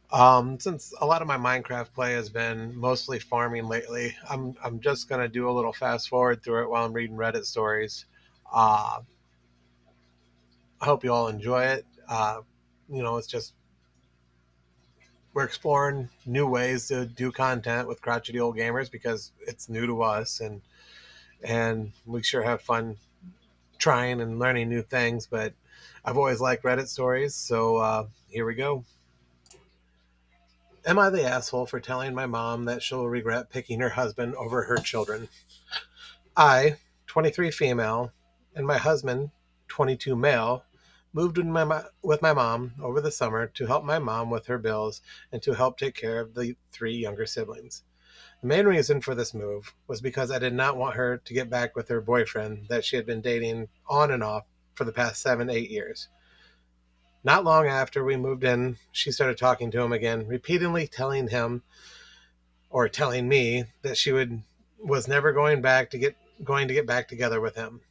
Since a lot of my Minecraft play has been mostly farming lately, I'm just gonna do a little fast forward through it while I'm reading Reddit stories. Uh, I hope you all enjoy it. It's just we're exploring new ways to do content with crotchety old gamers because it's new to us, and we sure have fun trying and learning new things. But I've always liked Reddit stories, so here we go. Am I the asshole for telling my mom that she'll regret picking her husband over her children? I, 23 female, and my husband, 22 male, moved with my mom over the summer to help my mom with her bills and to help take care of the three younger siblings. The main reason for this move was because I did not want her to get back with her boyfriend that she had been dating on and off for the past 7, 8 years. Not long after we moved in, she started talking to him again, repeatedly telling him or telling me that she would was never going to get back together with him.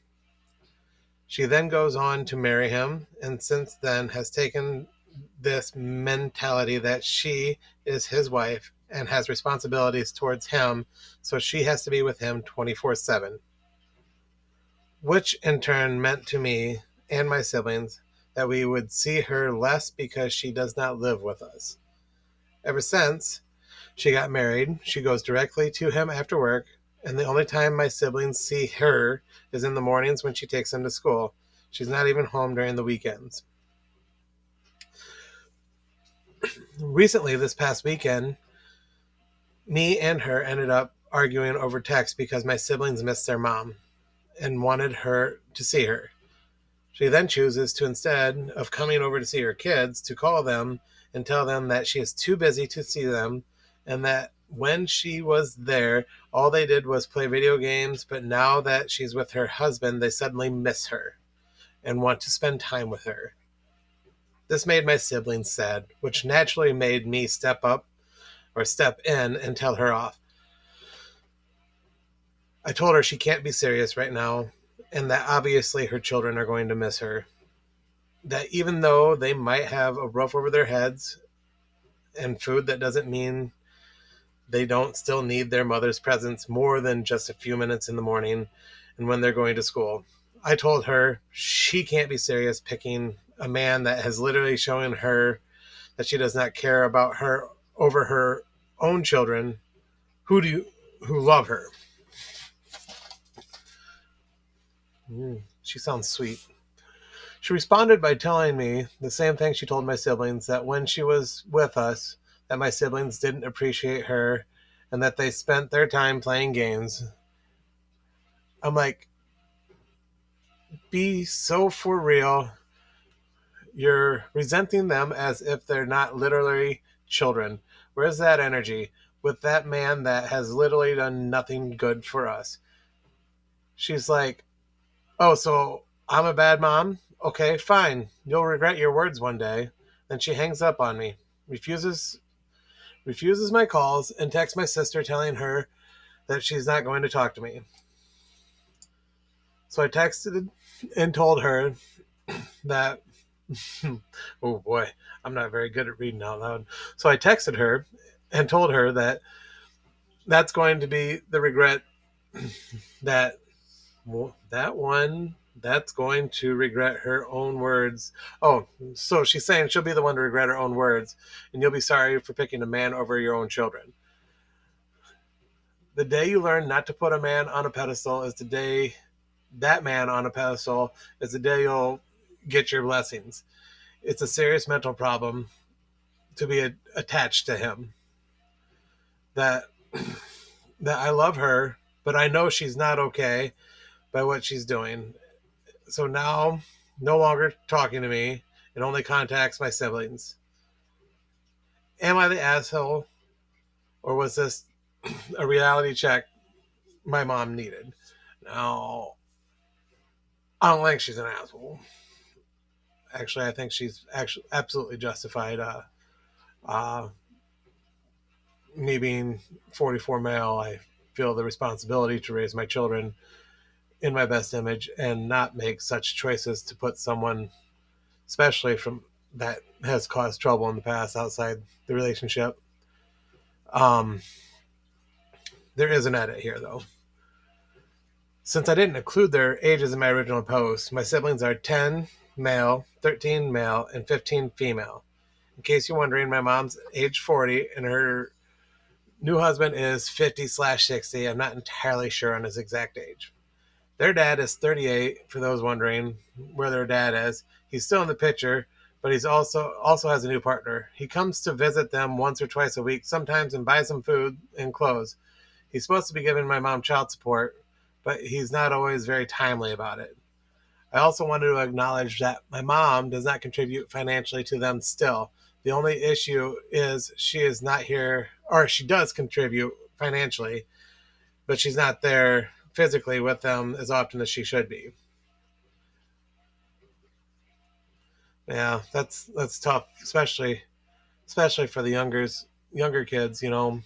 She then goes on to marry him, and since then has taken this mentality that she is his wife and has responsibilities towards him, so she has to be with him 24/7, which in turn meant to me and my siblings that we would see her less because she does not live with us. Ever since she got married, she goes directly to him after work, and the only time my siblings see her is in the mornings when she takes them to school. She's not even home during the weekends. Recently, this past weekend, me and her ended up arguing over text because my siblings missed their mom and wanted her to see her. She then chooses to, instead of coming over to see her kids, to call them and tell them that she is too busy to see them and that when she was there, all they did was play video games, but now that she's with her husband, they suddenly miss her and want to spend time with her. This made my siblings sad, which naturally made me step up or step in and tell her off. I told her she can't be serious right now and that obviously her children are going to miss her. That even though they might have a roof over their heads and food, that doesn't mean they don't still need their mother's presence more than just a few minutes in the morning and when they're going to school. I told her she can't be serious picking a man that has literally shown her that she does not care about her over her own children who love her. She sounds sweet. She responded by telling me the same thing she told my siblings, that when she was with us, that my siblings didn't appreciate her and that they spent their time playing games. I'm like, be so for real. You're resenting them as if they're not literally children. Where's that energy with that man that has literally done nothing good for us? She's like, oh, so I'm a bad mom? Okay, fine. You'll regret your words one day. Then she hangs up on me, refuses refuses my calls, and texts my sister telling her that she's not going to talk to me. So I texted and told her that oh boy, I'm not very good at reading out loud. So I texted her and told her that that's going to be the regret that that one that's going to regret her own words. Oh, so she's saying she'll be the one to regret her own words, and you'll be sorry for picking a man over your own children. The day you learn not to put a man on a pedestal is the day that man on a pedestal is the day you'll get your blessings. It's a serious mental problem to be attached to him. That that I love her, but I know she's not okay by what she's doing. So now, no longer talking to me and only contacts my siblings. Am I the asshole, or was this a reality check my mom needed? Now, I don't think she's an asshole. Actually, I think she's actually absolutely justified. Uh, Me being 44 male, I feel the responsibility to raise my children in my best image and not make such choices to put someone, especially from that has caused trouble in the past outside the relationship. Um, there is an edit here, though. Since I didn't include their ages in my original post, my siblings are 10 male, 13 male, and 15 female. In case you're wondering, my mom's age 40 and her new husband is 50/60. I'm not entirely sure on his exact age. Their dad is 38, for those wondering where their dad is. He's still in the picture, but he's also has a new partner. He comes to visit them once or twice a week, sometimes, and buys some food and clothes. He's supposed to be giving my mom child support, but he's not always very timely about it. I also wanted to acknowledge that my mom does not contribute financially to them still. The only issue is she is not here, or she does contribute financially, but she's not there physically with them as often as she should be. Yeah, that's tough, especially for the younger kids. The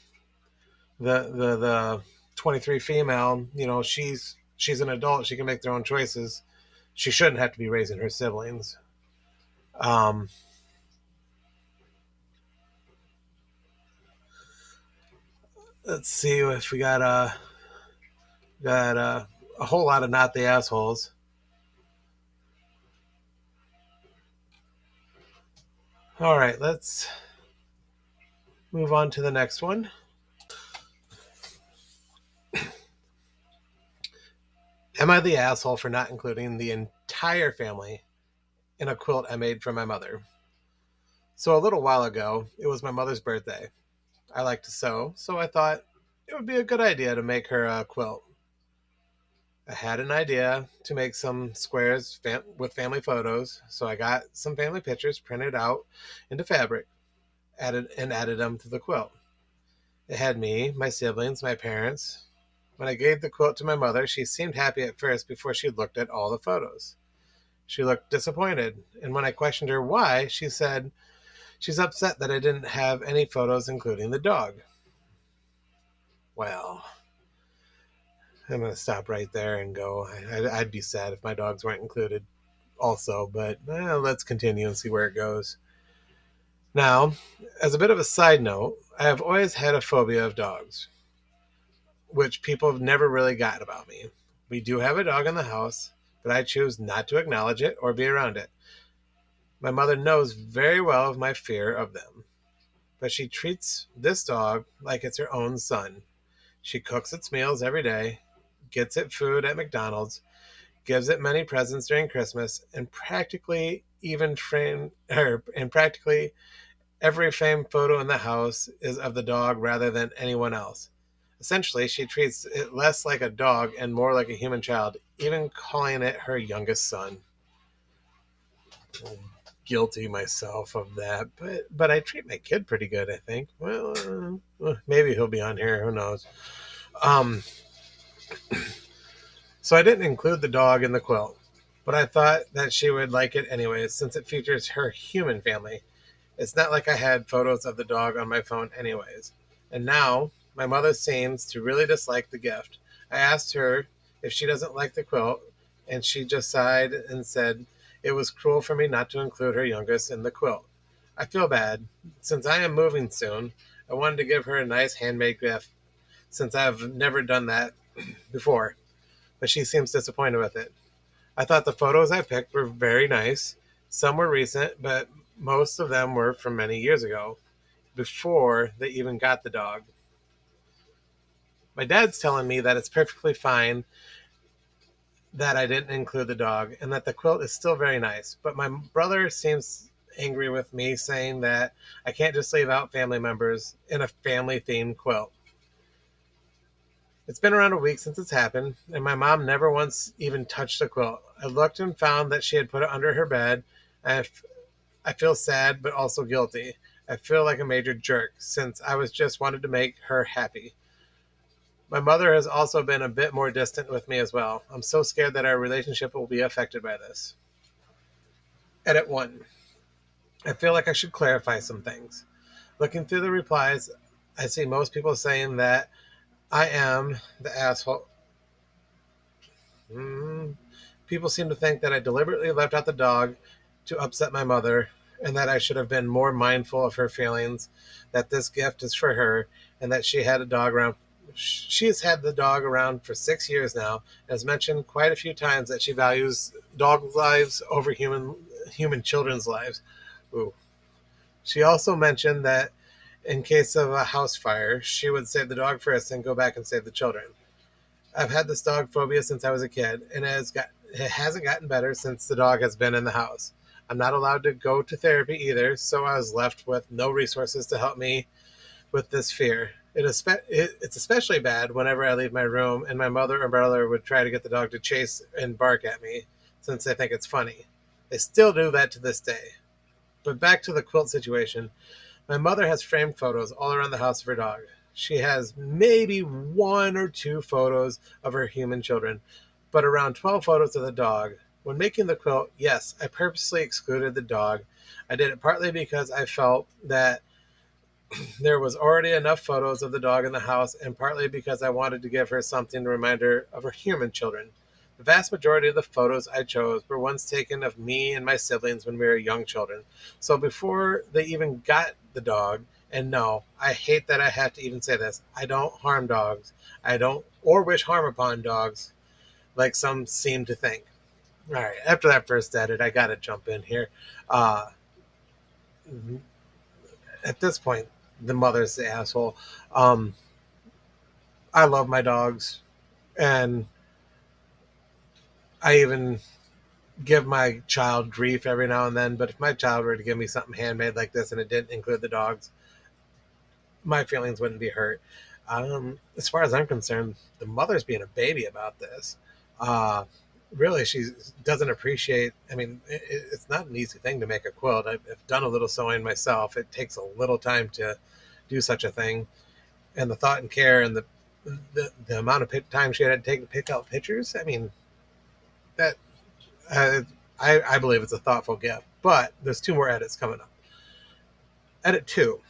23 female. She's an adult. She can make their own choices. She shouldn't have to be raising her siblings. Um, let's see if we got a whole lot of not the assholes. All right, let's move on to the next one. Am I the asshole for not including the entire family in a quilt I made for my mother? So a little while ago, it was my mother's birthday. I like to sew, so I thought it would be a good idea to make her a quilt. I had an idea to make some squares with family photos, so I got some family pictures printed out into fabric, added them to the quilt. It had me, my siblings, my parents. When I gave the quilt to my mother, she seemed happy at first before she looked at all the photos. She looked disappointed, and when I questioned her why, she said she's upset that I didn't have any photos including the dog. Well, I'm going to stop right there and go. I'd be sad if my dogs weren't included also, but let's continue and see where it goes. Now, as a bit of a side note, I have always had a phobia of dogs, which people have never really gotten about me. We do have a dog in the house, but I choose not to acknowledge it or be around it. My mother knows very well of my fear of them, but she treats this dog like it's her own son. She cooks its meals every day, gets it food at McDonald's, gives it many presents during Christmas, and practically every framed photo in the house is of the dog rather than anyone else. Essentially, she treats it less like a dog and more like a human child, even calling it her youngest son. I'm guilty myself of that, but I treat my kid pretty good, I think. Well, maybe he'll be on here. Who knows? Um, so I didn't include the dog in the quilt, but I thought that she would like it anyways, since it features her human family. It's not like I had photos of the dog on my phone anyways. And now, my mother seems to really dislike the gift. I asked her if she doesn't like the quilt, and she just sighed and said it was cruel for me not to include her youngest in the quilt. I feel bad. Since I am moving soon, I wanted to give her a nice handmade gift, since I've never done that before, but she seems disappointed with it. I thought the photos I picked were very nice. Some were recent, but most of them were from many years ago, before they even got the dog. My dad's telling me that it's perfectly fine that I didn't include the dog and that the quilt is still very nice. But my brother seems angry with me, saying that I can't just leave out family members in a family themed quilt. It's been around a week since it's happened, and my mom never once even touched the quilt. I looked and found that she had put it under her bed, and I feel sad but also guilty. I feel like a major jerk since I was just wanted to make her happy. My mother has also been a bit more distant with me as well. I'm so scared that our relationship will be affected by this. Edit 1. I feel like I should clarify some things. Looking through the replies, I see most people saying that I am the asshole. People seem to think that I deliberately left out the dog to upset my mother and that I should have been more mindful of her feelings, that this gift is for her, and that she had a dog around. She has had the dog around for 6 years now, and has mentioned quite a few times that she values dog lives over human children's lives. Ooh. She also mentioned that in case of a house fire, she would save the dog first and go back and save the children. I've had this dog phobia since I was a kid, and it hasn't gotten better since the dog has been in the house. I'm not allowed to go to therapy either, so I was left with no resources to help me with this fear. It's especially bad whenever I leave my room and my mother or brother would try to get the dog to chase and bark at me since they think it's funny. They still do that to this day. But back to the quilt situation. My mother has framed photos all around the house of her dog. She has maybe one or two photos of her human children, but around 12 photos of the dog. When making the quilt, yes, I purposely excluded the dog. I did it partly because I felt that there was already enough photos of the dog in the house, and partly because I wanted to give her something to remind her of her human children. The vast majority of the photos I chose were ones taken of me and my siblings when we were young children. So before they even got the dog, and no, I hate that I have to even say this, I don't harm dogs. I don't or wish harm upon dogs, like some seem to think. All right, after that first edit, I got to jump in here. Uh, at this point, the mother's the asshole. Um, I love my dogs, and I even give my child grief every now and then. But if my child were to give me something handmade like this and it didn't include the dogs, my feelings wouldn't be hurt. As far as I'm concerned, the mother's being a baby about this. Uh, really, she doesn't appreciate. I mean, it's not an easy thing to make a quilt. I've done a little sewing myself. It takes a little time to do such a thing, and the thought and care and the amount of time she had to take to pick out pictures. I mean, that uh, I believe it's a thoughtful gift. But there's two more edits coming up. Edit two.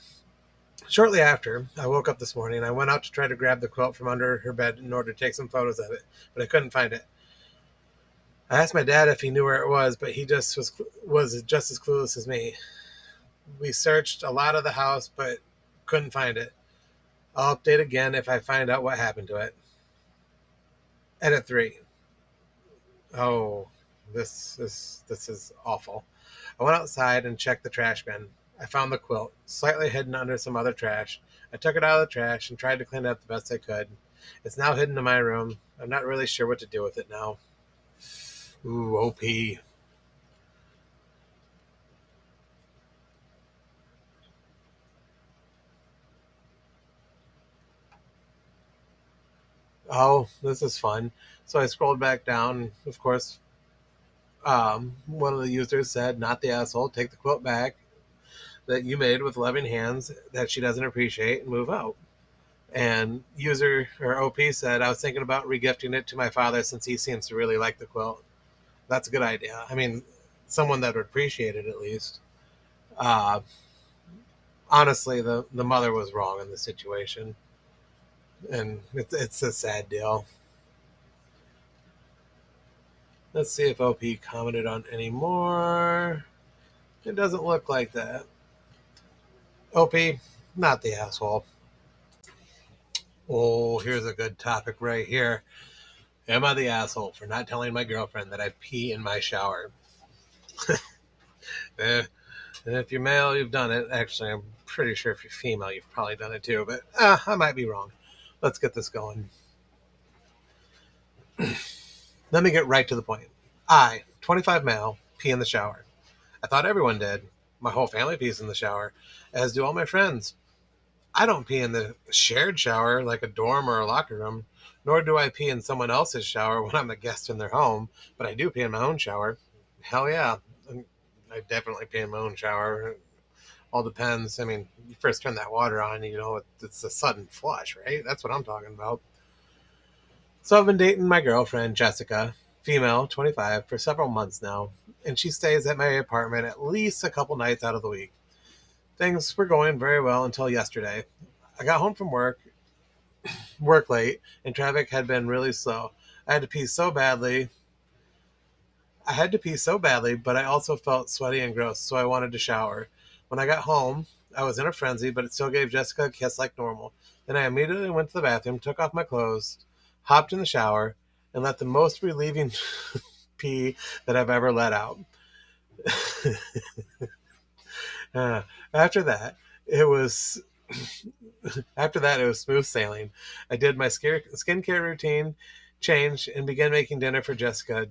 Shortly after, I woke up this morning. I went out to try to grab the quilt from under her bed in order to take some photos of it, but I couldn't find it. I asked my dad if he knew where it was, but he just was just as clueless as me. We searched a lot of the house, but couldn't find it. I'll update again if I find out what happened to it. Edit three. Oh, this is awful. I went outside and checked the trash bin. I found the quilt, slightly hidden under some other trash. I took it out of the trash and tried to clean it up the best I could. It's now hidden in my room. I'm not really sure what to do with it now. Ooh, OP. Oh, this is fun. So I scrolled back down. Of course, one of the users said, "Not the asshole. Take the quilt back that you made with loving hands that she doesn't appreciate and move out." And user or OP said, "I was thinking about regifting it to my father since he seems to really like the quilt." That's a good idea. I mean, someone that would appreciate it at least. Uh, Honestly, the mother was wrong in the situation, and it's a sad deal. Let's see if OP commented on any more. It doesn't look like that. OP, not the asshole. Oh, here's a good topic right here. Am I the asshole for not telling my girlfriend that I pee in my shower? Eh, and if you're male, you've done it. Actually, I'm pretty sure if you're female, you've probably done it too, but I might be wrong. Let's get this going. Let me get right to the point. I, 25 male, pee in the shower. I thought everyone did. My whole family pees in the shower, as do all my friends. I don't pee in the shared shower like a dorm or a locker room, nor do I pee in someone else's shower when I'm a guest in their home, but I do pee in my own shower. Hell yeah. I definitely pee in my own shower. All depends. I mean, you first turn that water on, it's a sudden flush, right? That's what I'm talking about. So I've been dating my girlfriend, Jessica, female, 25, for several months now, and she stays at my apartment at least a couple nights out of the week. Things were going very well until yesterday. I got home from work late, and traffic had been really slow. I had to pee so badly. I had to pee so badly, but I also felt sweaty and gross, so I wanted to shower. When I got home, I was in a frenzy, but it still gave Jessica a kiss like normal. Then I immediately went to the bathroom, took off my clothes, hopped in the shower, and let the most relieving pee that I've ever let out. Uh, after that, it was it was smooth sailing. I did my skincare routine, changed, and began making dinner for Jessica.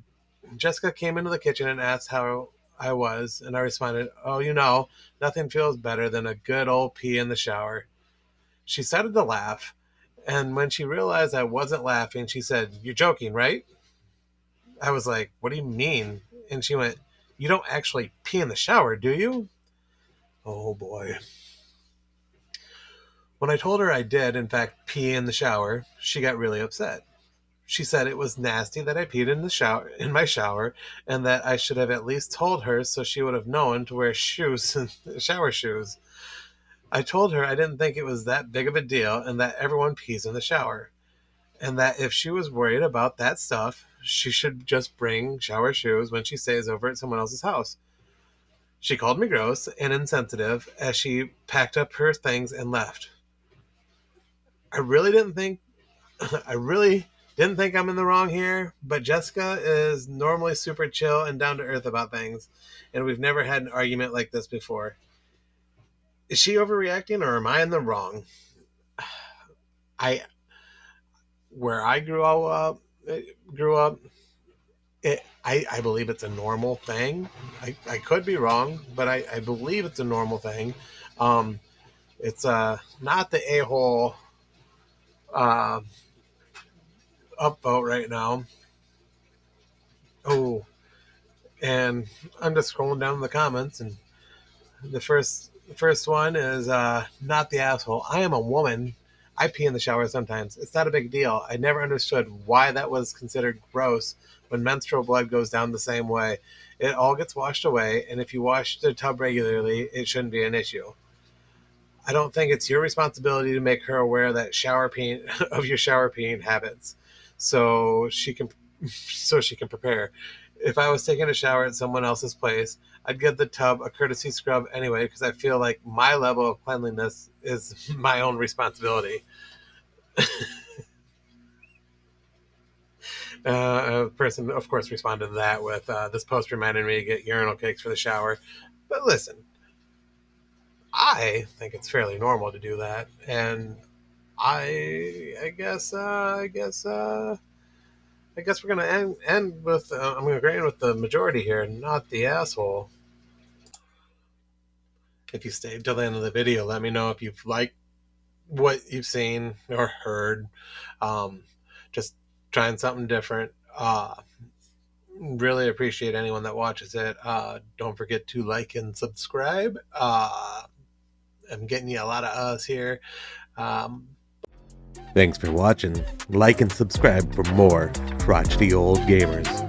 Jessica came into the kitchen and asked how I was, and I responded, "Oh, nothing feels better than a good old pee in the shower." She started to laugh, and when she realized I wasn't laughing, she said, "You're joking, right?" I was like, "What do you mean?" And she went, "You don't actually pee in the shower, do you?" Oh boy. When I told her I did, in fact, pee in the shower, she got really upset. She said it was nasty that I peed in my shower, and that I should have at least told her so she would have known to wear shoes, shower shoes. I told her I didn't think it was that big of a deal and that everyone pees in the shower, and that if she was worried about that stuff, she should just bring shower shoes when she stays over at someone else's house. She called me gross and insensitive as she packed up her things and left. I really didn't think I really didn't think I'm in the wrong here, but Jessica is normally super chill and down to earth about things, and we've never had an argument like this before. Is she overreacting or am I in the wrong? I where I grew up, I believe it's a normal thing. I could be wrong, but I believe it's a normal thing. Um, it's not the a-hole uh, upvote right now. Oh, and I'm just scrolling down the comments, and the first one is not the asshole. I am a woman. I pee in the shower sometimes. It's not a big deal. I never understood why that was considered gross when menstrual blood goes down the same way. It all gets washed away, and if you wash the tub regularly, it shouldn't be an issue. I don't think it's your responsibility to make her aware that shower peeing of your shower peeing habits, so she can prepare. If I was taking a shower at someone else's place, I'd give the tub a courtesy scrub anyway because I feel like my level of cleanliness is my own responsibility. A person, of course, responded to that with this post reminded me to get urinal cakes for the shower. But listen, I think it's fairly normal to do that, and I guess we're gonna end with I'm agreeing with the majority here, not the asshole. If you stayed till the end of the video, let me know if you've liked what you've seen or heard. Um, just trying something different. Really appreciate anyone that watches it. Don't forget to like and subscribe. I'm getting you a lot of us here. Um, Thanks for watching. Like and subscribe for more crotchety old gamers.